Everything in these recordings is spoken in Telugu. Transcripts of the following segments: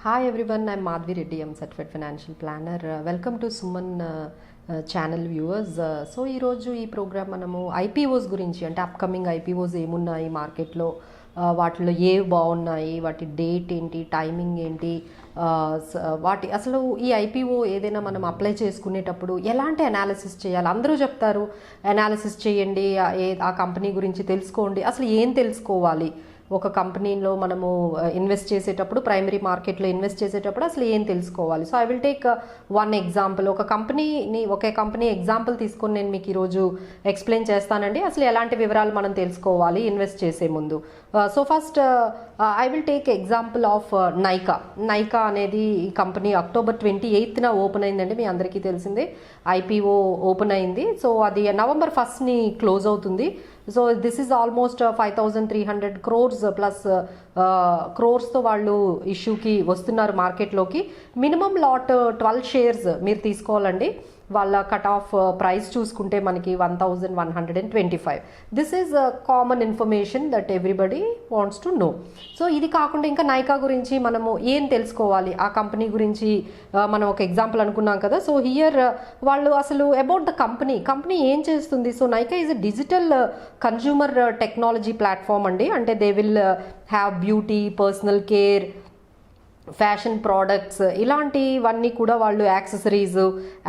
Hi everyone, I'm Madhvi Reddy. I'm certified financial planner. Welcome to Suman channel viewers. So ఈరోజు ఈ ప్రోగ్రామ్ మనము ఐపీఓస్ గురించి, అంటే అప్కమింగ్ ఐపీఓస్ ఏమున్నాయి మార్కెట్లో, వాటిలో ఏవి బాగున్నాయి, వాటి డేట్ ఏంటి, టైమింగ్ ఏంటి, వాటి అసలు ఈ ఐపీఓ ఏదైనా మనం అప్లై చేసుకునేటప్పుడు ఎలాంటి అనాలిసిస్ చేయాలి. అందరూ చెప్తారు అనాలిసిస్ చేయండి, ఆ కంపెనీ గురించి తెలుసుకోండి. అసలు ఏం తెలుసుకోవాలి ఒక కంపెనీలో మనము ఇన్వెస్ట్ చేసేటప్పుడు, ప్రైమరీ మార్కెట్లో ఇన్వెస్ట్ చేసేటప్పుడు అసలు ఏం తెలుసుకోవాలి. So I will take one example. ఒక కంపెనీ ఎగ్జాంపుల్ తీసుకొని నేను మీకు ఈరోజు ఎక్స్ప్లెయిన్ చేస్తానండి అసలు ఎలాంటి వివరాలు మనం తెలుసుకోవాలి ఇన్వెస్ట్ చేసే ముందు. So first I will take example of Nykaa అనేది ఈ కంపెనీ October 28న ఓపెన్ అయిందండి. మీ అందరికీ తెలిసిందే ఐపీఓ ఓపెన్ అయింది. సో అది November 1st క్లోజ్ అవుతుంది. So this is almost 5,300 crores plus క్రోర్స్తో వాళ్ళు ఇష్యూకి వస్తున్నారు మార్కెట్లోకి. మినిమం లాట్ 12 shares మీరు తీసుకోవాలండి. వాళ్ళ కట్ ఆఫ్ ప్రైస్ చూసుకుంటే మనకి 1,125. This is common information that everybody wants to know. So ఇది కాకుండా ఇంకా నైకా గురించి మనము ఏం తెలుసుకోవాలి, ఆ కంపెనీ గురించి మనం ఒక ఎగ్జాంపుల్ అనుకున్నాం కదా. సో హియర్ వాళ్ళు అసలు అబౌట్ ద కంపెనీ ఏం చేస్తుంది. So Nykaa is a digital consumer technology platform అండి. అంటే they will have beauty, personal care, fashion products, ఇలాంటివన్నీ కూడా వాళ్ళు యాక్సెసరీస్,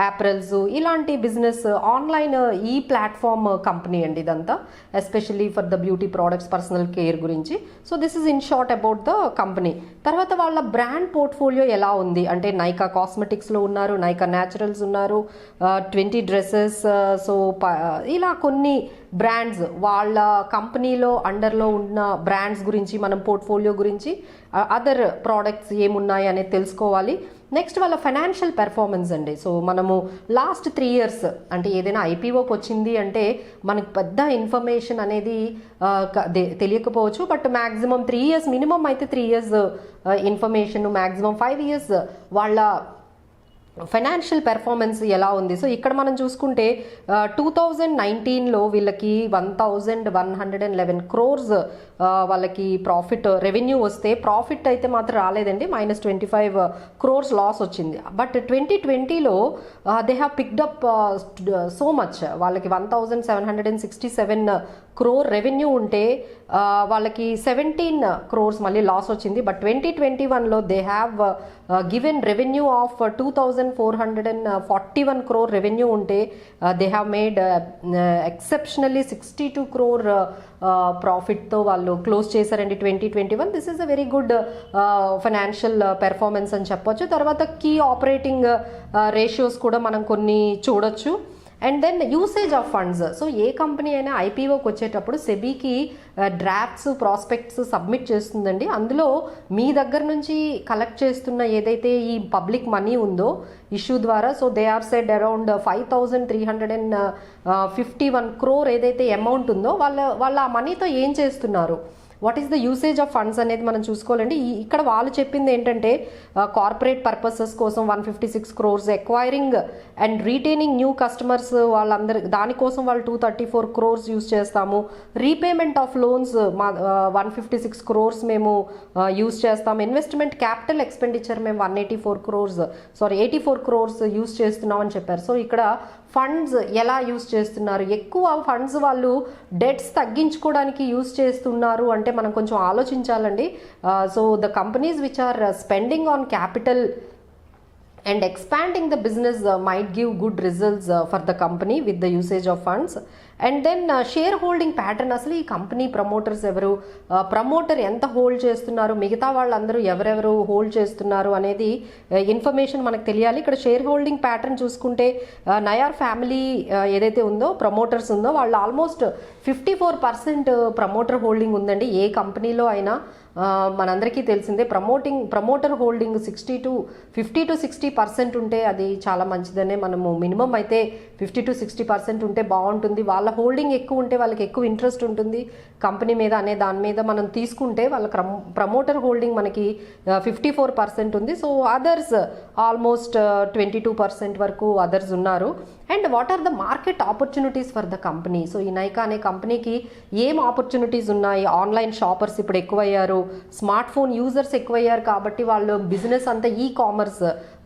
యాప్రెల్స్, ఇలాంటి బిజినెస్ ఆన్లైన్ ఈ ప్లాట్ఫామ్ కంపెనీ అండి ఇదంతా, especially for the beauty products, personal care గురించి. So this is in short about the company. తర్వాత వాళ్ళ బ్రాండ్ పోర్ట్ఫోలియో ఎలా ఉంది అంటే నైకా కాస్మెటిక్స్లో ఉన్నారు, నైకా న్యాచురల్స్ ఉన్నారు, 20 డ్రెస్సెస్. సో ఇలా కొన్ని బ్రాండ్స్, వాళ్ళ కంపెనీలో అండర్లో ఉన్న బ్రాండ్స్ గురించి, మనం పోర్ట్ఫోలియో గురించి, అదర్ ప్రోడక్ట్స్ ఏమున్నాయి అనేది తెలుసుకోవాలి. నెక్స్ట్ వాళ్ళ ఫైనాన్షియల్ పెర్ఫార్మెన్స్ అండి. సో మనము లాస్ట్ 3 years అంటే ఏదైనా ఐపీఓకి వచ్చింది అంటే మనకు పెద్ద ఇన్ఫర్మేషన్ అనేది తెలియకపోవచ్చు. బట్ మ్యాక్సిమం 3 years, మినిమం అయితే 3 years ఇన్ఫర్మేషన్, మ్యాక్సిమం 5 years వాళ్ళ ఫైనాన్షియల్ పెర్ఫార్మెన్స్ ఎలా ఉంది. సో ఇక్కడ మనం చూసుకుంటే 2019లో వీళ్ళకి 1,111 crores వాళ్ళకి రెవెన్యూ వస్తే, ప్రాఫిట్ అయితే మాత్రం రాలేదండి, -25 crores లాస్ వచ్చింది. బట్ 2020లో they have picked up so much. వాళ్ళకి 1,767 crore రెవెన్యూ ఉంటే వాళ్ళకి 17 crores మళ్ళీ లాస్ వచ్చింది. బట్ 2021లో they have given revenue of 2,441 crore revenue ఉంటే they have made exceptionally 62 crore ప్రాఫిట్తో వాళ్ళు క్లోజ్ చేశారండి 2021. This is a very good financial performance అని చెప్పొచ్చు. తర్వాత కీ ఆపరేటింగ్ రేషియోస్ కూడా మనం కొన్ని చూడొచ్చు. And then usage of funds. So ఏ కంపెనీ అయినా ఐపీఓకి వచ్చేటప్పుడు సెబీకి డ్రాఫ్ట్స్, ప్రాస్పెక్ట్స్ సబ్మిట్ చేస్తుందండి. అందులో మీ దగ్గర నుంచి కలెక్ట్ చేస్తున్న ఏదైతే ఈ పబ్లిక్ మనీ ఉందో ఇష్యూ ద్వారా, so they are said around 5,351 crore ఏదైతే అమౌంట్ ఉందో వాళ్ళ ఆ మనీతో ఏం చేస్తున్నారు, what is the usage of funds అనేది మనం చూసుకోవాలండి. ఇక్కడ వాళ్ళు చెప్పింది ఏంటంటే కార్పొరేట్ పర్పసెస్ కోసం 156 crores, acquiring and retaining new customers వాళ్ళందరి దానికోసం వాళ్ళు 234 crores యూజ్ చేస్తాము. రీపేమెంట్ ఆఫ్ లోన్స్ 156 crores మేము యూజ్ చేస్తాము. ఇన్వెస్ట్మెంట్ క్యాపిటల్ ఎక్స్పెండిచర్ మేము 84 crores యూజ్ చేస్తున్నాం అని చెప్పారు. సో ఇక్కడ ఫండ్స్ ఎలా యూజ్ చేస్తున్నారు, ఎక్కువ ఫండ్స్ వాళ్ళు డెట్స్ తగ్గించుకోవడానికి యూజ్ చేస్తున్నారు అంటే మనం కొంచెం ఆలోచించాలండి. So the companies which are spending on capital and expanding the business might give good results for the company with the usage of funds. And then share holding pattern, అసలు ఈ కంపెనీ ప్రమోటర్స్ ఎవరు, ప్రమోటర్ ఎంత హోల్డ్ చేస్తున్నారు, మిగతా వాళ్ళందరూ ఎవరెవరు హోల్డ్ చేస్తున్నారు అనేది ఇన్ఫర్మేషన్ మనకు తెలియాలి. ఇక్కడ షేర్ హోల్డింగ్ ప్యాటర్న్ చూసుకుంటే నయార్ ఫ్యామిలీ ఏదైతే ఉందో, ప్రమోటర్స్ ఉందో, వాళ్ళు ఆల్మోస్ట్ 54% ప్రమోటర్ హోల్డింగ్ ఉందండి. ఏ కంపెనీలో అయినా మనందరికీ తెలిసిందే ప్రమోటర్ హోల్డింగ్ 50 to 60% ఉంటే అది చాలా మంచిదనే మనము, మినిమం అయితే 50 to 60% ఉంటే బాగుంటుంది. వాళ్ళ హోల్డింగ్ ఎక్కువ ఉంటే వాళ్ళకి ఎక్కువ ఇంట్రెస్ట్ ఉంటుంది కంపెనీ మీద అనే దాని మీద మనం తీసుకుంటే వాళ్ళ ప్రమోటర్ హోల్డింగ్ మనకి 54% ఉంది. సో అదర్స్ ఆల్మోస్ట్ 22% వరకు అదర్స్ ఉన్నారు. And what are the market opportunities for the company. So ఈ నైకా అనే కంపెనీకి ఏం ఆపర్చునిటీస్ ఉన్నాయి, ఆన్లైన్ షాపర్స్ ఇప్పుడు ఎక్కువయ్యారు, స్మార్ట్ ఫోన్ యూజర్స్ ఎక్కువయ్యారు కాబట్టి వాళ్ళు బిజినెస్ అంతా ఈ కామర్స్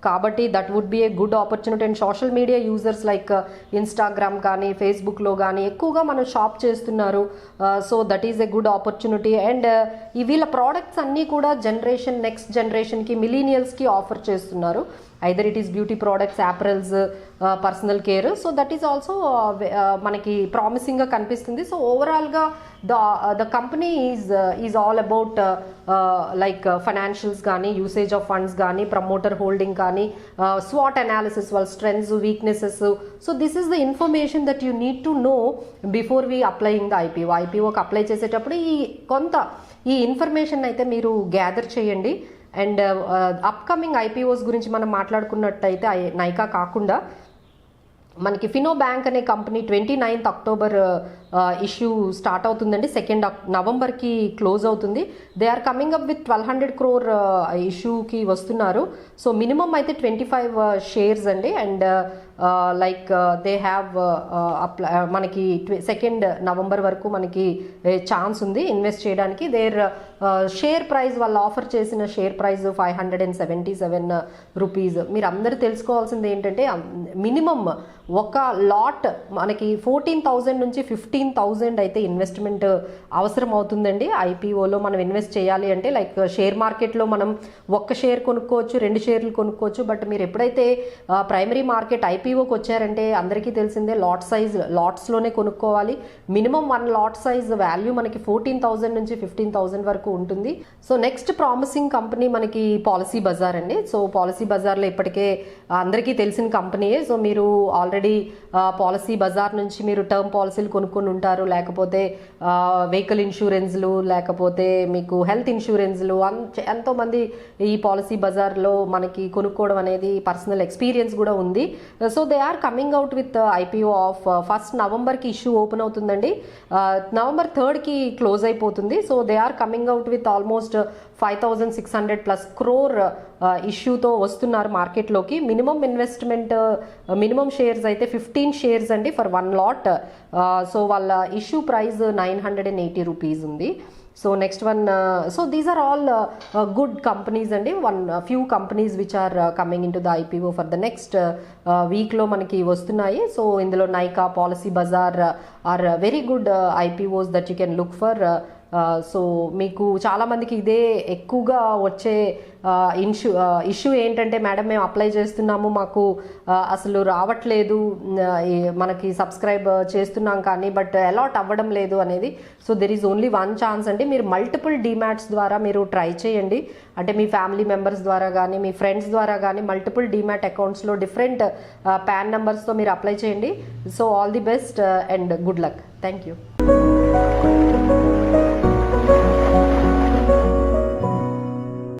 కాబట్టి that would be a good opportunity. And social media users like Instagram కానీ ఫేస్బుక్లో కానీ ఎక్కువగా మనం షాప్ చేస్తున్నారు. So that is a good opportunity. And ఈ వీళ్ళ ప్రోడక్ట్స్ అన్నీ కూడా నెక్స్ట్ జనరేషన్కి మిలీనియల్స్కి ఆఫర్ చేస్తున్నారు. Either it is beauty products, apparels, personal care. So that is also మనకి ప్రామిసింగ్గా కనిపిస్తుంది. సో ఓవరాల్గా the company is all about like financials కానీ, యూసేజ్ ఆఫ్ ఫండ్స్ కానీ, ప్రమోటర్ హోల్డింగ్ కానీ, స్వాట్ అనాలిసిస్, వాళ్ళ strengths, weaknesses. So this is the information that you need to know before we applying the ఐపీఓకి అప్లై చేసేటప్పుడు ఈ ఇన్ఫర్మేషన్ అయితే మీరు గ్యాదర్ చేయండి. అండ్ అప్కమింగ్ ఐపీఓస్ గురించి మనం మాట్లాడుకున్నట్టయితే నైకా కాకుండా మనకి ఫినో బ్యాంక్ అనే company 29th October issue start అవుతుందండి. 2nd Novemberకి క్లోజ్ అవుతుంది. They are coming up with 1200 crore ఇష్యూకి వస్తున్నారు. సో మినిమం అయితే 25 shares అండి. అండ్ లైక్ దే హ్యావ్ మనకి 2nd November వరకు మనకి ఛాన్స్ ఉంది ఇన్వెస్ట్ చేయడానికి. దేర్ షేర్ ప్రైస్, వాళ్ళు ఆఫర్ చేసిన షేర్ ప్రైస్ 577 రూపీస్. మీరు అందరూ తెలుసుకోవాల్సింది ఏంటంటే మినిమం ఒక లాట్ మనకి 14,000 నుంచి 15,000 అయితే ఇన్వెస్ట్మెంట్ అవసరం అవుతుందండి. ఐపీఓలో మనం ఇన్వెస్ట్ చేయాలి అంటే లైక్ షేర్ మార్కెట్లో మనం ఒక్క షేర్ కొనుక్కోవచ్చు, 2 షేర్లు కొనుక్కోవచ్చు. బట్ మీరు ఎప్పుడైతే ప్రైమరీ మార్కెట్ ఐపీఓకి వచ్చారంటే అందరికీ తెలిసిందే లాట్స్లోనే కొనుక్కోవాలి. మినిమం 1 lot సైజ్ వాల్యూ మనకి 14,000 నుంచి 15,000 వరకు ఉంటుంది. సో నెక్స్ట్ ప్రామిసింగ్ కంపెనీ మనకి పాలసీ బజార్ అండి. సో పాలసీ బజార్లో ఇప్పటికే అందరికీ తెలిసిన కంపెనీయే. సో మీరు ఆల్రెడీ పాలసీ బజార్ నుంచి మీరు టర్మ్ పాలసీలు కొనుక్కొని ఉంటారు, లేకపోతే వెహికల్ ఇన్సూరెన్స్లు, లేకపోతే మీకు హెల్త్ ఇన్సూరెన్స్లు. ఎంతోమంది ఈ పాలసీ బజార్లో మనకి కొనుక్కోవడం అనేది పర్సనల్ ఎక్స్పీరియన్స్ కూడా ఉంది. So they are coming out with IPO of 1st Novemberకి ఇష్యూ ఓపెన్ అవుతుందండి. November 3rd క్లోజ్ అయిపోతుంది. So they are coming out with almost 5,600+ crore ఇష్యూతో వస్తున్నారు మార్కెట్లోకి. మినిమం ఇన్వెస్ట్మెంట్, మినిమం షేర్స్ అయితే 15 shares అండి ఫర్ 1 lot. సో వాళ్ళ ఇష్యూ ప్రైస్ 980 రూపీస్ ఉంది. So next one, so these are all good companies అండి. few companies which are coming into the IPO for the next వీక్లో మనకి వస్తున్నాయి. సో ఇందులో Nykaa, Policy Bazaar are very good IPOs that you can look for. So మీకు చాలామందికి ఇదే ఎక్కువగా వచ్చే ఇష్యూ ఏంటంటే, మేడం మేము అప్లై చేస్తున్నాము, మాకు అసలు రావట్లేదు, మనకి సబ్స్క్రైబ్ చేస్తున్నాం కానీ బట్ అలాట్ అవ్వడం లేదు అనేది. So there is only 1 chance అండి. మీరు మల్టిపుల్ డీమ్యాట్స్ ద్వారా మీరు ట్రై చేయండి. అంటే మీ ఫ్యామిలీ మెంబర్స్ ద్వారా కానీ, మీ ఫ్రెండ్స్ ద్వారా కానీ మల్టిపుల్ డీమ్యాట్ అకౌంట్స్లో డిఫరెంట్ పాన్ నెంబర్స్తో మీరు అప్లై చేయండి. So all the best and good luck. Thank you.